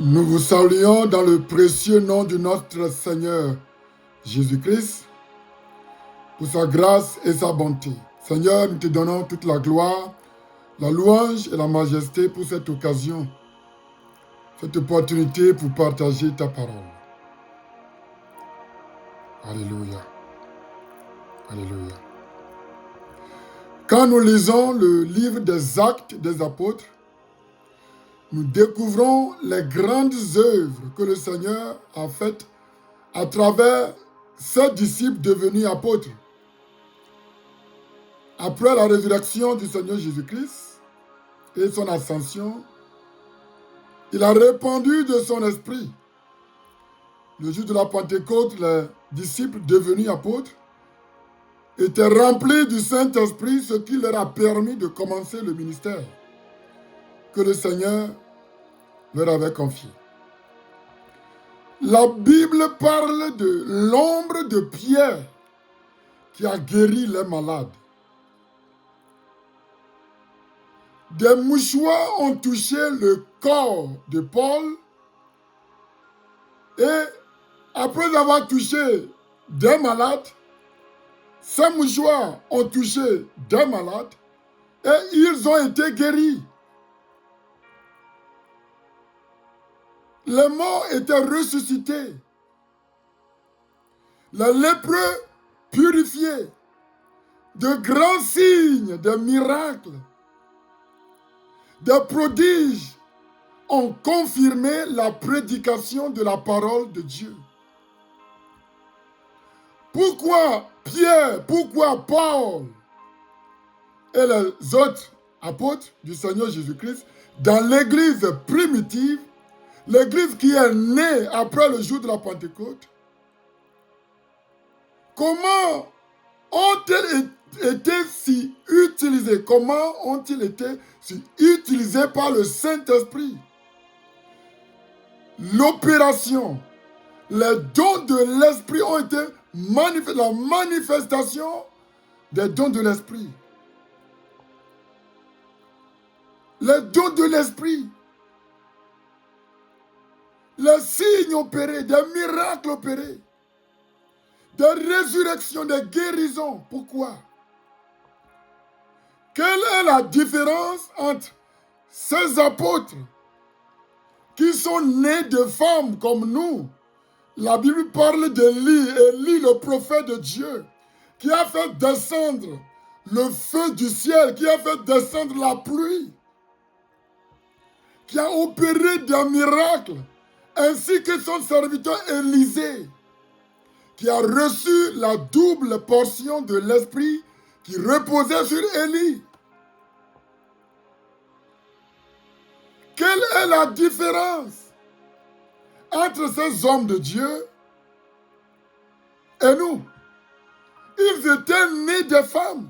Nous vous saluons dans le précieux nom de notre Seigneur Jésus-Christ pour sa grâce et sa bonté. Seigneur, nous te donnons toute la gloire, la louange et la majesté pour cette occasion, cette opportunité pour partager ta parole. Alléluia. Alléluia. Quand nous lisons le livre des Actes des Apôtres, nous découvrons les grandes œuvres que le Seigneur a faites à travers ses disciples devenus apôtres. Après la résurrection du Seigneur Jésus-Christ et son ascension, il a répandu de son esprit. Le jour de la Pentecôte, les disciples devenus apôtres étaient remplis du Saint-Esprit, ce qui leur a permis de commencer le ministère que le Seigneur leur avait confié. La Bible parle de l'ombre de Pierre qui a guéri les malades. Des mouchoirs ont touché le corps de Paul et après avoir touché des malades, ces mouchoirs ont touché des malades et ils ont été guéris. Les morts étaient ressuscités. Les lépreux purifiés. De grands signes, de miracles, des prodiges ont confirmé la prédication de la parole de Dieu. Pourquoi Pierre, pourquoi Paul et les autres apôtres du Seigneur Jésus-Christ, dans l'église primitive, l'église qui est née après le jour de la Pentecôte, comment ont-ils été si utilisés? Comment ont-ils été si utilisés par le Saint-Esprit? L'opération, les dons de l'Esprit ont été la manifestation des dons de l'Esprit. Les dons de l'Esprit. Les signes opérés, des miracles opérés, des résurrections, des guérisons. Pourquoi? Quelle est la différence entre ces apôtres qui sont nés de femmes comme nous? La Bible parle d'Élie, Élie le prophète de Dieu, qui a fait descendre le feu du ciel, qui a fait descendre la pluie, qui a opéré des miracles, ainsi que son serviteur Élisée, qui a reçu la double portion de l'Esprit qui reposait sur Élie. Quelle est la différence entre ces hommes de Dieu et nous? Ils étaient nés de femmes,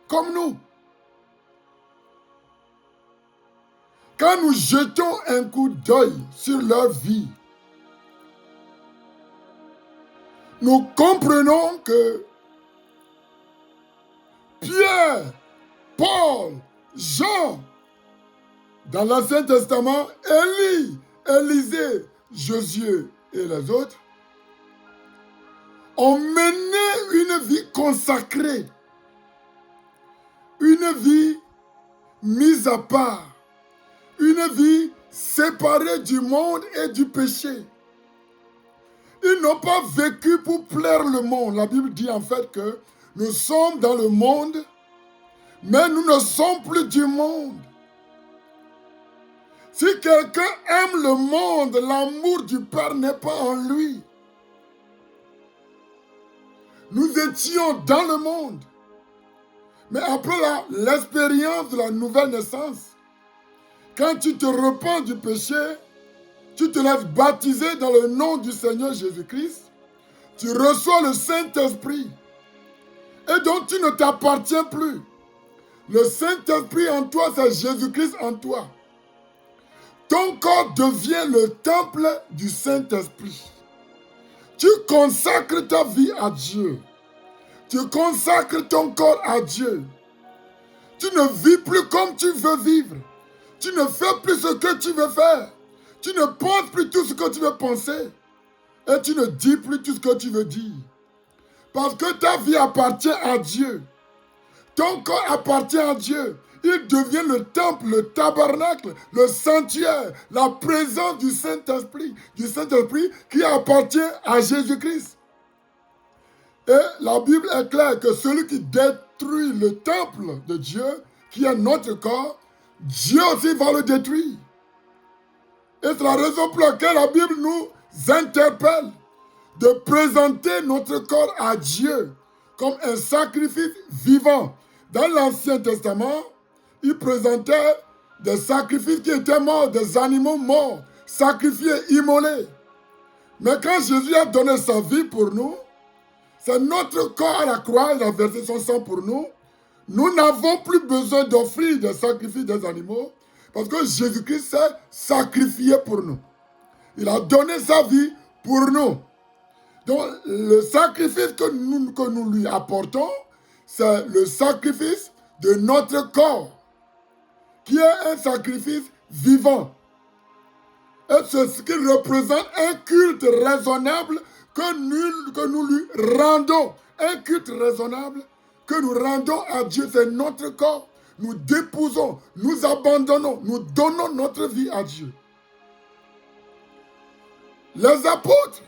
comme nous. Quand nous jetons un coup d'œil sur leur vie, nous comprenons que Pierre, Paul, Jean, dans l'Ancien Testament, Élie, Élisée, Josué et les autres, ont mené une vie consacrée, une vie mise à part, une vie séparée du monde et du péché. Ils n'ont pas vécu pour plaire le monde. La Bible dit en fait que nous sommes dans le monde, mais nous ne sommes plus du monde. Si quelqu'un aime le monde, l'amour du Père n'est pas en lui. Nous étions dans le monde. Mais après l'expérience de la nouvelle naissance, quand tu te repens du péché, tu te laisses baptiser dans le nom du Seigneur Jésus-Christ, tu reçois le Saint-Esprit. Et donc tu ne t'appartiens plus. Le Saint-Esprit en toi, c'est Jésus-Christ en toi. Ton corps devient le temple du Saint-Esprit. Tu consacres ta vie à Dieu. Tu consacres ton corps à Dieu. Tu ne vis plus comme tu veux vivre. Tu ne fais plus ce que tu veux faire. Tu ne penses plus tout ce que tu veux penser. Et tu ne dis plus tout ce que tu veux dire. Parce que ta vie appartient à Dieu. Ton corps appartient à Dieu. Il devient le temple, le tabernacle, le sanctuaire, la présence du Saint-Esprit qui appartient à Jésus-Christ. Et la Bible est claire que celui qui détruit le temple de Dieu, qui est notre corps, Dieu aussi va le détruire. Et c'est la raison pour laquelle la Bible nous interpelle de présenter notre corps à Dieu comme un sacrifice vivant. Dans l'Ancien Testament, il présentait des sacrifices qui étaient morts, des animaux morts, sacrifiés, immolés. Mais quand Jésus a donné sa vie pour nous, c'est notre corps à la croix, il a versé son sang pour nous. Nous n'avons plus besoin d'offrir des sacrifices des animaux parce que Jésus-Christ s'est sacrifié pour nous. Il a donné sa vie pour nous. Donc, le sacrifice que nous lui apportons, c'est le sacrifice de notre corps, qui est un sacrifice vivant. Et c'est ce qui représente un culte raisonnable que nous lui rendons. Un culte raisonnable que nous rendons à Dieu, c'est notre corps. Nous déposons, nous abandonnons, nous donnons notre vie à Dieu. Les apôtres,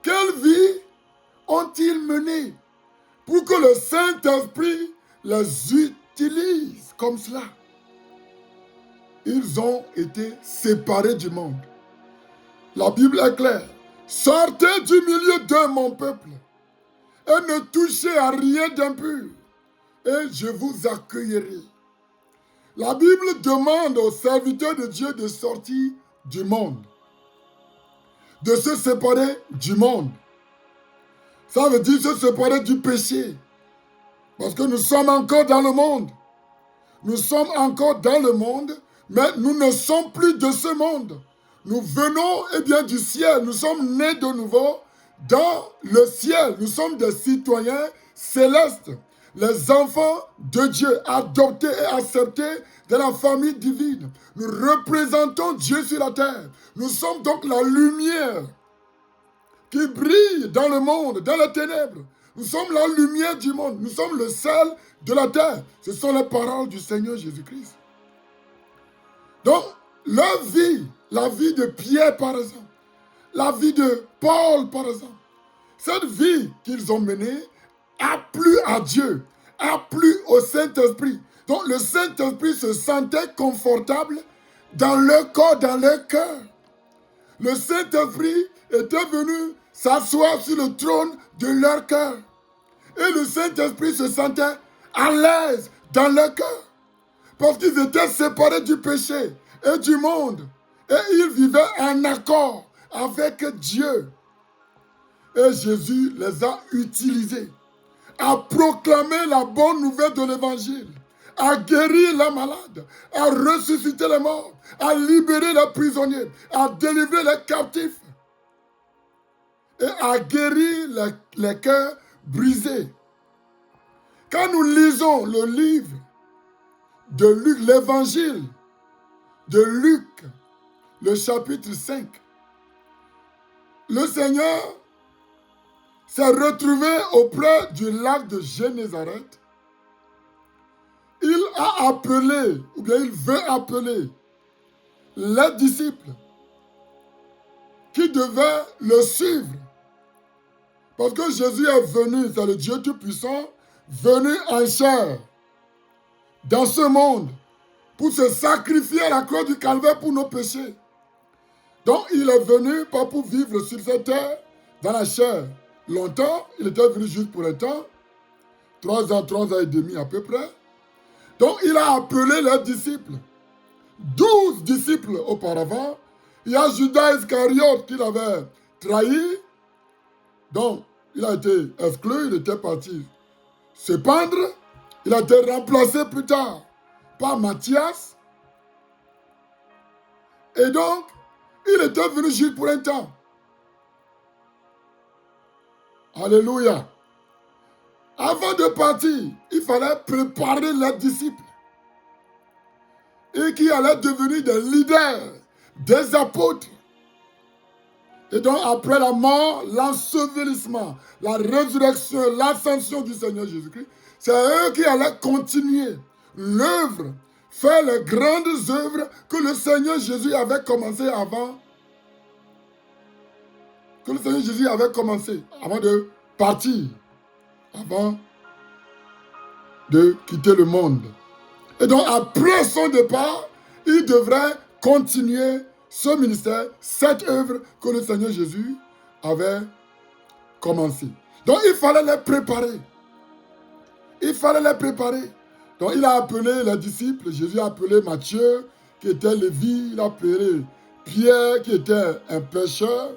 quelle vie ont-ils mené pour que le Saint-Esprit les utilise comme cela? Ils ont été séparés du monde. La Bible est claire. Sortez du milieu de mon peuple et ne touchez à rien d'impur et je vous accueillerai. La Bible demande aux serviteurs de Dieu de sortir du monde, de se séparer du monde. Ça veut dire se séparer du péché. Parce que nous sommes encore dans le monde. Nous sommes encore dans le monde, mais nous ne sommes plus de ce monde. Nous venons du ciel. Nous sommes nés de nouveau dans le ciel. Nous sommes des citoyens célestes. Les enfants de Dieu, adoptés et acceptés de la famille divine. Nous représentons Dieu sur la terre. Nous sommes donc la lumière qui brille dans le monde, dans les ténèbres. Nous sommes la lumière du monde. Nous sommes le sel de la terre. Ce sont les paroles du Seigneur Jésus-Christ. Donc, leur vie, la vie de Pierre par exemple, la vie de Paul par exemple, cette vie qu'ils ont menée a plu à Dieu, a plu au Saint-Esprit. Donc, le Saint-Esprit se sentait confortable dans leur corps, dans leur cœur. Le Saint-Esprit était venu s'asseoir sur le trône de leur cœur. Et le Saint-Esprit se sentait à l'aise dans leur cœur. Parce qu'ils étaient séparés du péché et du monde. Et ils vivaient en accord avec Dieu. Et Jésus les a utilisés à proclamer la bonne nouvelle de l'Évangile, à guérir les malades, à ressusciter les morts, à libérer les prisonniers, à délivrer les captifs et à guérir les cœurs brisés. Quand nous lisons le livre de Luc, l'évangile de Luc, le chapitre 5, le Seigneur s'est retrouvé auprès du lac de Génézareth. Il a appelé, ou bien il veut appeler, les disciples qui devaient le suivre. Parce que Jésus est venu, c'est le Dieu Tout-Puissant, venu en chair dans ce monde pour se sacrifier à la croix du calvaire pour nos péchés. Donc il est venu pas pour vivre sur cette terre dans la chair longtemps, il était venu juste pour un temps, 3 ans et demi à peu près. Donc il a appelé les disciples, 12 disciples auparavant. Il y a Judas Iscariote qui l'avait trahi, donc il a été exclu, il était parti se pendre. Il a été remplacé plus tard par Matthias. Et donc, il était venu juste pour un temps. Alléluia. Avant de partir, il fallait préparer les disciples. et qui allaient devenir des leaders, des apôtres. Et donc après la mort, l'ensevelissement, la résurrection, l'ascension du Seigneur Jésus-Christ, c'est eux qui allaient continuer l'œuvre, faire les grandes œuvres que le Seigneur Jésus avait commencé avant. Que le Seigneur Jésus avait commencé avant de partir, avant de quitter le monde. Et donc après son départ, il devrait continuer ce ministère, cette œuvre que le Seigneur Jésus avait commencé. Donc il fallait les préparer. Il fallait les préparer. Donc il a appelé les disciples. Jésus a appelé Matthieu, qui était Lévi. Il a appelé Pierre, qui était un pêcheur.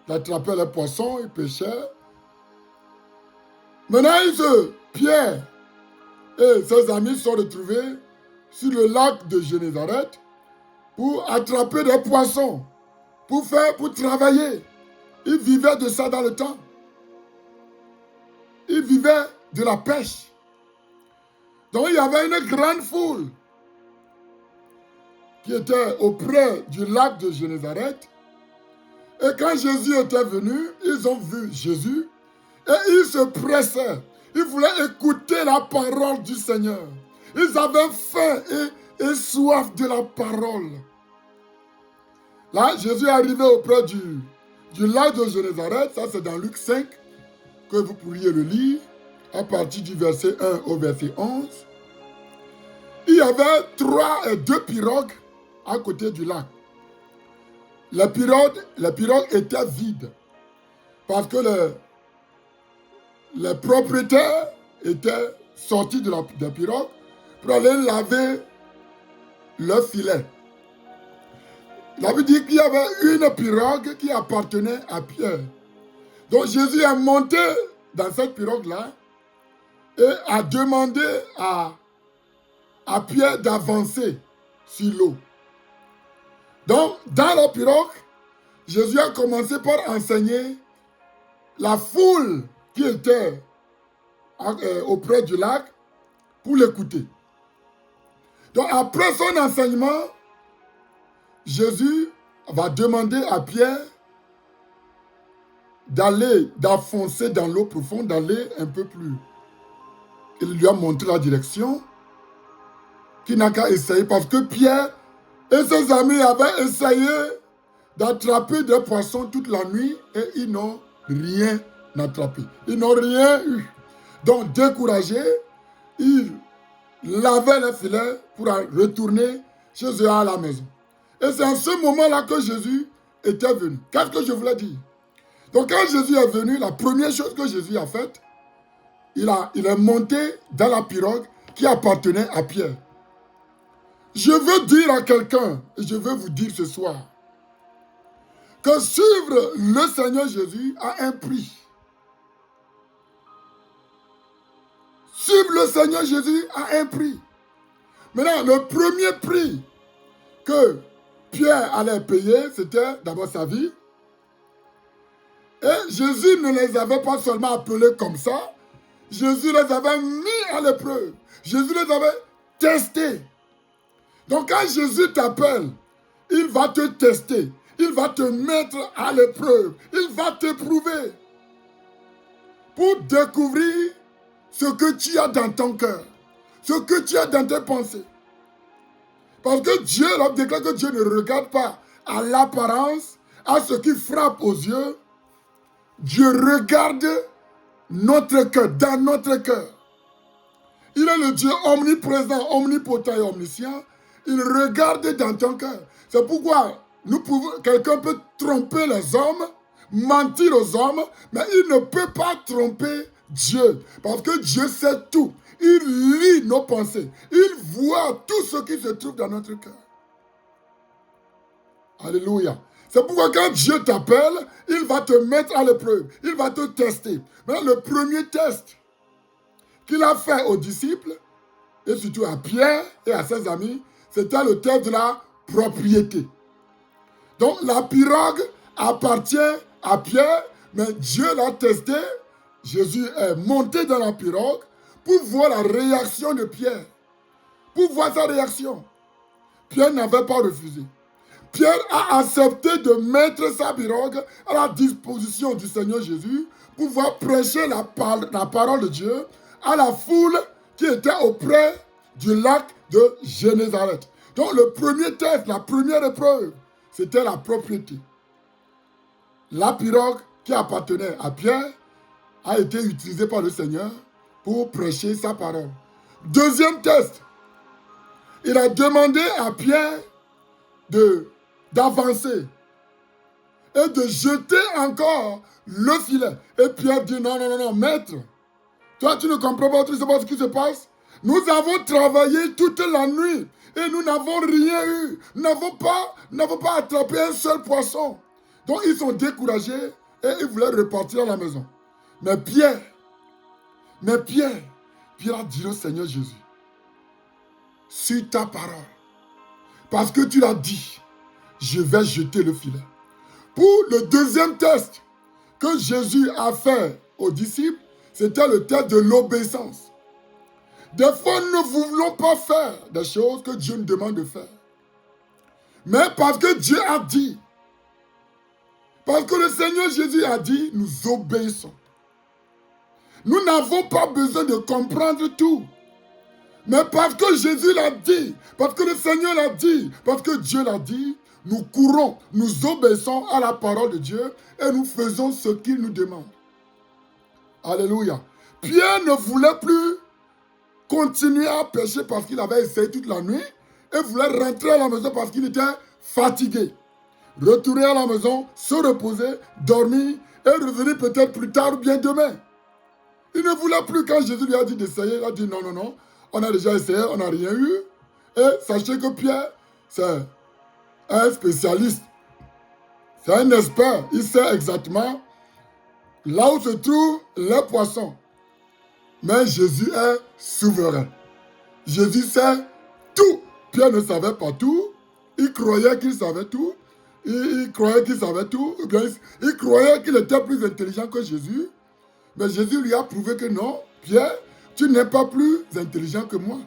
Il attrapait les poissons, il pêchait. Maintenant, Pierre et ses amis sont retrouvés sur le lac de Génézareth pour attraper des poissons, pour travailler. Ils vivaient de ça dans le temps. Ils vivaient de la pêche. Donc il y avait une grande foule qui était auprès du lac de Génézareth. Et quand Jésus était venu, ils ont vu Jésus et ils se pressaient. Ils voulaient écouter la parole du Seigneur. Ils avaient faim et soif de la parole. Là, Jésus est arrivé auprès du lac de Génézareth. Ça, c'est dans Luc 5, que vous pourriez le lire, à partir du verset 1 au verset 11. Il y avait 2 pirogues à côté du lac. Les pirogues étaient vides parce que les propriétaires étaient sortis des pirogues pour aller laver leur filet. La Bible dit qu'il y avait une pirogue qui appartenait à Pierre. Donc Jésus est monté dans cette pirogue-là et a demandé à Pierre d'avancer sur l'eau. Donc, dans la pirogue, Jésus a commencé par enseigner la foule qui était auprès du lac pour l'écouter. Donc, après son enseignement, Jésus va demander à Pierre d'enfoncer dans l'eau profonde, d'aller un peu plus. Il lui a montré la direction, qu'il n'a qu'à essayer, parce que Pierre et ses amis avaient essayé d'attraper des poissons toute la nuit et ils n'ont rien attrapé. Ils n'ont rien eu. Donc, découragés, ils lavaient les filets pour retourner chez eux à la maison. Et c'est en ce moment-là que Jésus était venu. Qu'est-ce que je voulais dire? Donc, quand Jésus est venu, la première chose que Jésus a faite, il est monté dans la pirogue qui appartenait à Pierre. Je veux dire à quelqu'un, et je veux vous dire ce soir, que suivre le Seigneur Jésus a un prix. Suivre le Seigneur Jésus a un prix. Maintenant, le premier prix que Pierre allait payer, c'était d'abord sa vie. Et Jésus ne les avait pas seulement appelés comme ça, Jésus les avait mis à l'épreuve. Jésus les avait testés. Donc quand Jésus t'appelle, il va te tester. Il va te mettre à l'épreuve. Il va t'éprouver pour découvrir ce que tu as dans ton cœur, ce que tu as dans tes pensées. Parce que Dieu, l'homme déclare que Dieu ne regarde pas à l'apparence, à ce qui frappe aux yeux. Dieu regarde notre cœur, dans notre cœur. Il est le Dieu omniprésent, omnipotent et omniscient. Il regarde dans ton cœur. C'est pourquoi quelqu'un peut tromper les hommes, mentir aux hommes, mais il ne peut pas tromper Dieu. Parce que Dieu sait tout. Il lit nos pensées. Il voit tout ce qui se trouve dans notre cœur. Alléluia. C'est pourquoi quand Dieu t'appelle, il va te mettre à l'épreuve. Il va te tester. Mais le premier test qu'il a fait aux disciples, et surtout à Pierre et à ses amis, c'était le test de la propriété. Donc la pirogue appartient à Pierre, mais Dieu l'a testé. Jésus est monté dans la pirogue pour voir la réaction de Pierre. Pour voir sa réaction. Pierre n'avait pas refusé. Pierre a accepté de mettre sa pirogue à la disposition du Seigneur Jésus pour pouvoir prêcher la parole de Dieu à la foule qui était auprès du lac de Génézareth. Donc le premier test, la première épreuve, c'était la propriété. La pirogue qui appartenait à Pierre a été utilisée par le Seigneur pour prêcher sa parole. Deuxième test, il a demandé à Pierre d'avancer et de jeter encore le filet. Et Pierre dit non, maître, toi tu ne comprends pas, tu ne sais pas ce qui se passe. Nous avons travaillé toute la nuit et nous n'avons rien eu. Nous n'avons pas attrapé un seul poisson. Donc ils sont découragés et ils voulaient repartir à la maison. Mais Pierre a dit au Seigneur Jésus, sur ta parole, parce que tu l'as dit, je vais jeter le filet. Pour le deuxième test que Jésus a fait aux disciples, c'était le test de l'obéissance. Des fois, nous ne voulons pas faire des choses que Dieu nous demande de faire. Mais parce que Dieu a dit, parce que le Seigneur Jésus a dit, nous obéissons. Nous n'avons pas besoin de comprendre tout. Mais parce que Jésus l'a dit, parce que le Seigneur l'a dit, parce que Dieu l'a dit, nous courons, nous obéissons à la parole de Dieu et nous faisons ce qu'il nous demande. Alléluia. Pierre ne voulait plus continuer à pécher parce qu'il avait essayé toute la nuit et voulait rentrer à la maison parce qu'il était fatigué. Retourner à la maison, se reposer, dormir et revenir peut-être plus tard ou bien demain. Il ne voulait plus quand Jésus lui a dit d'essayer. Il a dit non, on a déjà essayé, on n'a rien eu. Et sachez que Pierre, c'est un spécialiste. C'est un expert. Il sait exactement là où se trouvent les poissons. Mais Jésus est souverain. Jésus sait tout. Pierre ne savait pas tout. Il croyait qu'il savait tout. Il croyait qu'il savait tout. Il croyait qu'il était plus intelligent que Jésus. Mais Jésus lui a prouvé que non, Pierre, tu n'es pas plus intelligent que moi.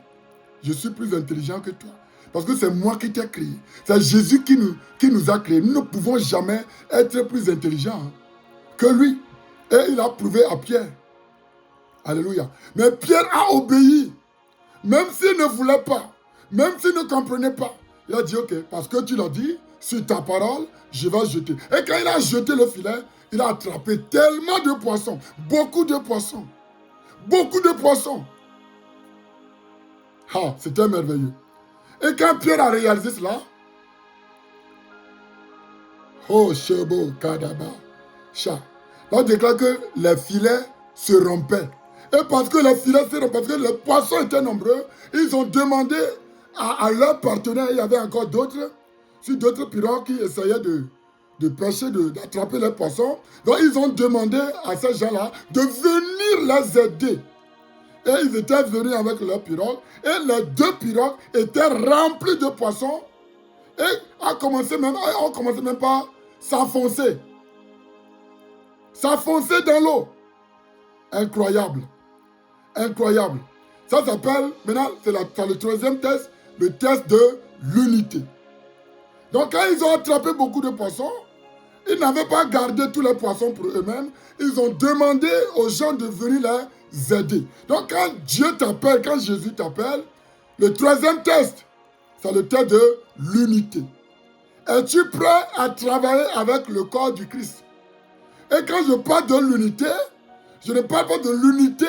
Je suis plus intelligent que toi. Parce que c'est moi qui t'ai créé. C'est Jésus qui nous a créés. Nous ne pouvons jamais être plus intelligents que lui. Et il a prouvé à Pierre. Alléluia. Mais Pierre a obéi. Même s'il ne voulait pas. Même s'il ne comprenait pas. Il a dit, ok, parce que tu l'as dit, sur ta parole, je vais jeter. Et quand il a jeté le filet, il a attrapé tellement de poissons. Beaucoup de poissons. Beaucoup de poissons. Ah, c'était merveilleux. Et quand Pierre a réalisé cela, oh, Shebo, Kadaba, Cha. Là, on déclare que les filets se rompaient. Et parce que les filets se rompaient, parce que les poissons étaient nombreux, ils ont demandé à leurs partenaires, il y avait encore d'autres, sur d'autres pirogues qui essayaient de pêcher, d'attraper les poissons. Donc, ils ont demandé à ces gens-là de venir les aider. Et ils étaient venus avec leurs pirogues. Et les deux pirogues étaient remplies de poissons. Et on commençait même pas s'enfoncer. S'enfoncer dans l'eau. Incroyable. Incroyable. Ça s'appelle, maintenant, c'est le troisième test, le test de l'unité. Donc quand ils ont attrapé beaucoup de poissons, ils n'avaient pas gardé tous les poissons pour eux-mêmes. Ils ont demandé aux gens de venir les aider. Donc quand Dieu t'appelle, quand Jésus t'appelle, le troisième test, c'est le test de l'unité. Es-tu prêt à travailler avec le corps du Christ? Et quand je parle de l'unité, je ne parle pas de l'unité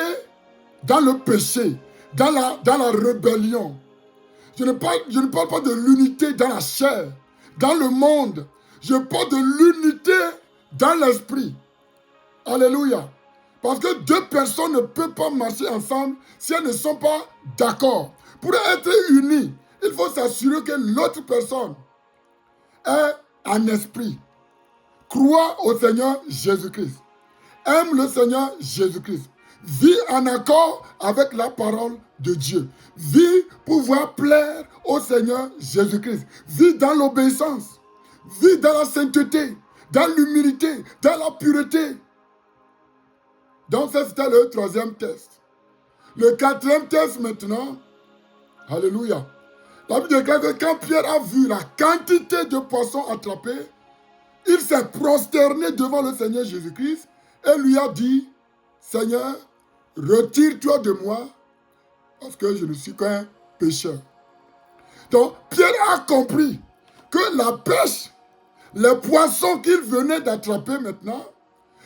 dans le péché, dans la rébellion. Je ne parle pas de l'unité dans la chair, dans le monde. Je parle de l'unité dans l'esprit. Alléluia. Parce que deux personnes ne peuvent pas marcher ensemble si elles ne sont pas d'accord. Pour être unies, il faut s'assurer que l'autre personne est en esprit. Crois au Seigneur Jésus-Christ. Aime le Seigneur Jésus-Christ. Vis en accord avec la parole de Dieu. Vis pour pouvoir plaire au Seigneur Jésus-Christ. Vis dans l'obéissance. Vis dans la sainteté, dans l'humilité, dans la pureté. Donc ça, c'était le troisième test. Le quatrième test maintenant, alléluia. La Bible déclare que quand Pierre a vu la quantité de poissons attrapés, il s'est prosterné devant le Seigneur Jésus-Christ et lui a dit, Seigneur, retire-toi de moi parce que je ne suis qu'un pécheur. Donc, Pierre a compris que la pêche, les poissons qu'il venait d'attraper maintenant,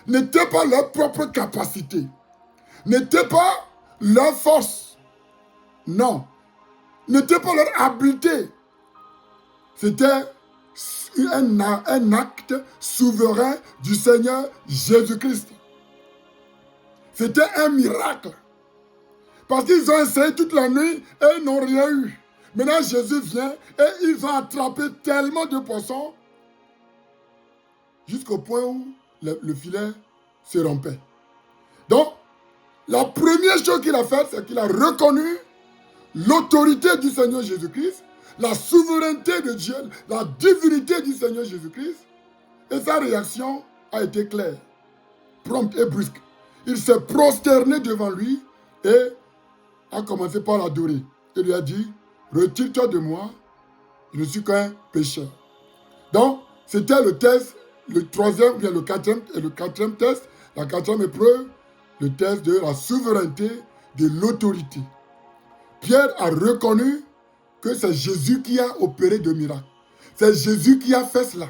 n'étaient pas leur propre capacité, n'étaient pas leur force, non, n'étaient pas leur habileté. C'était un acte souverain du Seigneur Jésus-Christ. C'était un miracle. Parce qu'ils ont essayé toute la nuit et ils n'ont rien eu. Maintenant, Jésus vient et ils ont attrapé tellement de poissons jusqu'au point où le filet se rompait. Donc, la première chose qu'il a faite, c'est qu'il a reconnu l'autorité du Seigneur Jésus-Christ, la souveraineté de Dieu, la divinité du Seigneur Jésus-Christ, et sa réaction a été claire, prompte et brusque. Il s'est prosterné devant lui et a commencé par l'adorer. Il lui a dit, retire-toi de moi, je ne suis qu'un pécheur. Donc, c'était le test, le troisième, bien le quatrième test, la quatrième épreuve, le test de la souveraineté, de l'autorité. Pierre a reconnu que c'est Jésus qui a opéré de miracles. C'est Jésus qui a fait cela.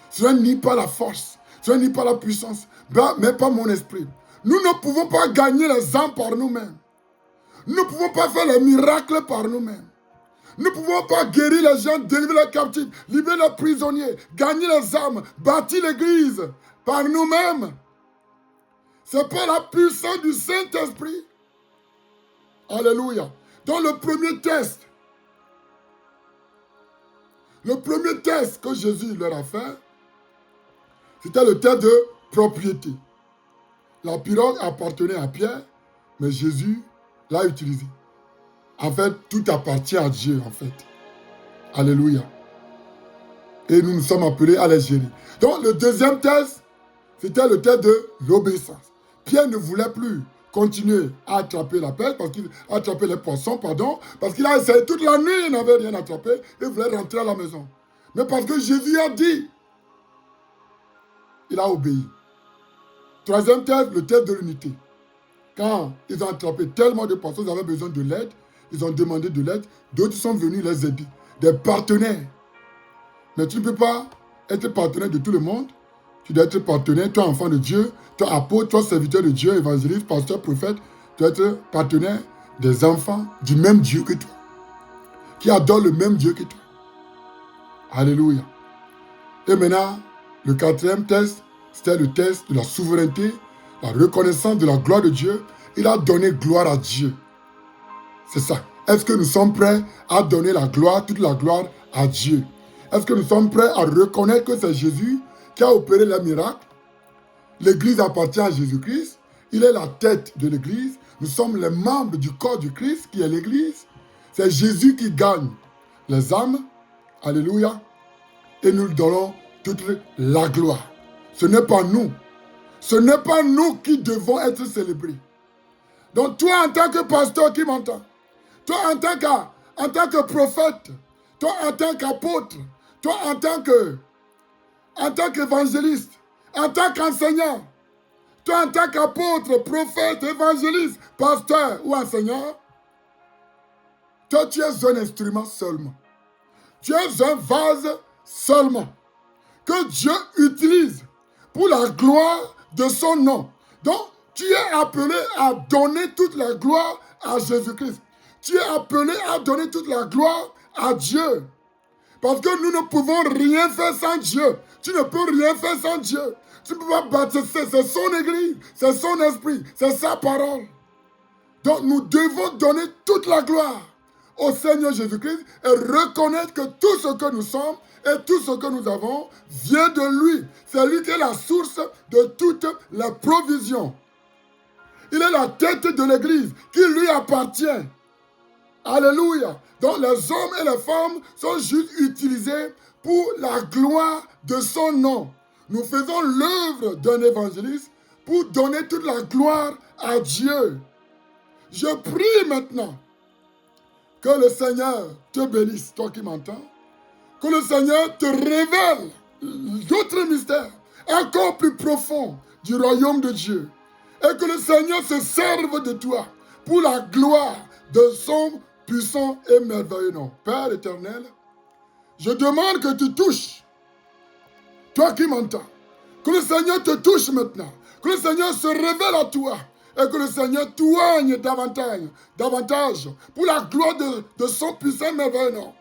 Ce n'est ni pas la force, ce n'est ni pas la puissance, mais pas mon esprit. Nous ne pouvons pas gagner les âmes par nous-mêmes. Nous ne pouvons pas faire les miracles par nous-mêmes. Nous ne pouvons pas guérir les gens, délivrer les captifs, libérer les prisonniers, gagner les âmes, bâtir l'église par nous-mêmes. C'est par la puissance du Saint-Esprit. Alléluia. Dans le premier test que Jésus leur a fait, c'était le test de propriété. La pirogue appartenait à Pierre, mais Jésus l'a utilisée. En fait, tout appartient à Dieu, en fait. Alléluia. Et nous nous sommes appelés à les gérer. Donc, le deuxième test, c'était le test de l'obéissance. Pierre ne voulait plus continuer à attraper la pêche, attraper les poissons, parce qu'il a essayé toute la nuit, il n'avait rien attrapé, il voulait rentrer à la maison. Mais parce que Jésus a dit, il a obéi. Troisième test, le test de l'unité. Quand ils ont attrapé tellement de poissons, ils avaient besoin de l'aide, ils ont demandé de l'aide, d'autres sont venus les aider, des partenaires. Mais tu ne peux pas être partenaire de tout le monde. Tu dois être partenaire, toi enfant de Dieu, toi apôtre, toi serviteur de Dieu, évangéliste, pasteur, prophète. Tu dois être partenaire des enfants du même Dieu que toi, qui adorent le même Dieu que toi. Alléluia. Et maintenant, le quatrième test, c'était le test de la souveraineté, la reconnaissance de la gloire de Dieu. Il a donné gloire à Dieu. C'est ça. Est-ce que nous sommes prêts à donner la gloire, toute la gloire à Dieu? Est-ce que nous sommes prêts à reconnaître que c'est Jésus qui a opéré les miracles? L'Église appartient à Jésus-Christ. Il est la tête de l'Église. Nous sommes les membres du corps du Christ qui est l'Église. C'est Jésus qui gagne les âmes. Alléluia. Et nous lui donnons toute la gloire. Ce n'est pas nous. Ce n'est pas nous qui devons être célébrés. Donc toi en tant que pasteur qui m'entend, toi en tant que prophète, toi en tant qu'apôtre, toi en tant qu'évangéliste, en tant qu'enseignant, toi en tant qu'apôtre, prophète, évangéliste, pasteur ou enseignant, toi tu es un instrument seulement. Tu es un vase seulement que Dieu utilise pour la gloire de son nom. Donc, tu es appelé à donner toute la gloire à Jésus-Christ. Tu es appelé à donner toute la gloire à Dieu. Parce que nous ne pouvons rien faire sans Dieu. Tu ne peux rien faire sans Dieu. Tu ne peux pas bâtir, c'est son église, c'est son esprit, c'est sa parole. Donc nous devons donner toute la gloire au Seigneur Jésus-Christ et reconnaître que tout ce que nous sommes et tout ce que nous avons vient de lui. C'est lui qui est la source de toutes les provisions. Il est la tête de l'église qui lui appartient. Alléluia. Donc les hommes et les femmes sont juste utilisés pour la gloire de son nom. Nous faisons l'œuvre d'un évangéliste pour donner toute la gloire à Dieu. Je prie maintenant Que le Seigneur te bénisse, toi qui m'entends. Que le Seigneur te révèle d'autres mystères encore plus profonds du royaume de Dieu. Et que le Seigneur se serve de toi pour la gloire de son puissant et merveilleux nom. Père éternel, je demande que tu touches, toi qui m'entends, que le Seigneur te touche maintenant, que le Seigneur se révèle à toi et que le Seigneur t'oigne davantage pour la gloire de son puissant et merveilleux nom.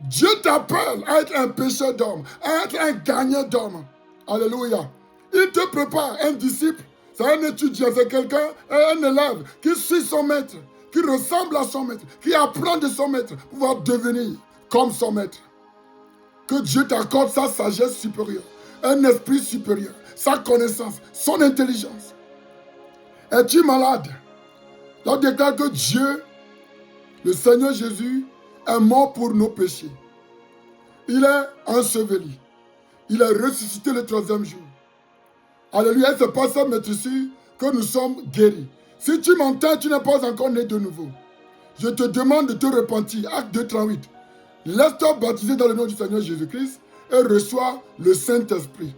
Dieu t'appelle à être un pécheur d'homme, à être un gagnant d'homme. Alléluia. Il te prépare un disciple, c'est un étudiant, c'est quelqu'un, un élève qui suit son maître, qui ressemble à son maître, qui apprend de son maître pour pouvoir devenir comme son maître. Que Dieu t'accorde sa sagesse supérieure, un esprit supérieur, sa connaissance, son intelligence. Es-tu malade? On déclare que Dieu, le Seigneur Jésus, est mort pour nos péchés. Il est enseveli. Il est ressuscité le 3e jour. Alléluia, c'est pas ça, mais ici que nous sommes guéris. Si tu m'entends, tu n'es pas encore né de nouveau. Je te demande de te repentir. Acte 2, 38. Laisse-toi baptiser dans le nom du Seigneur Jésus-Christ et reçois le Saint-Esprit.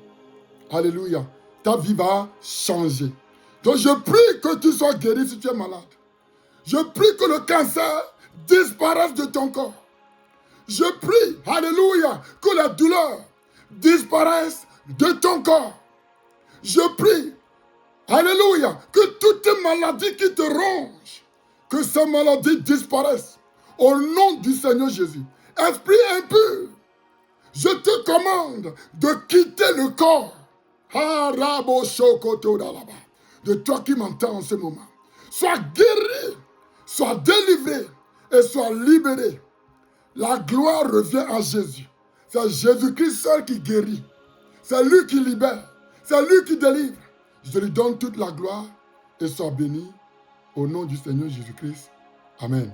Alléluia. Ta vie va changer. Donc je prie que tu sois guéri si tu es malade. Je prie que le cancer disparaisse de ton corps. Je prie, alléluia, que la douleur disparaisse de ton corps. Je prie, alléluia, que toute maladie qui te ronge, que ces maladies disparaissent. Au nom du Seigneur Jésus. Esprit impur, je te commande de quitter le corps. De toi qui m'entends en ce moment. Sois guéri, sois délivré et sois libéré. La gloire revient à Jésus. C'est Jésus-Christ seul qui guérit. C'est lui qui libère. C'est lui qui délivre. Je lui donne toute la gloire et sois béni au nom du Seigneur Jésus-Christ. Amen.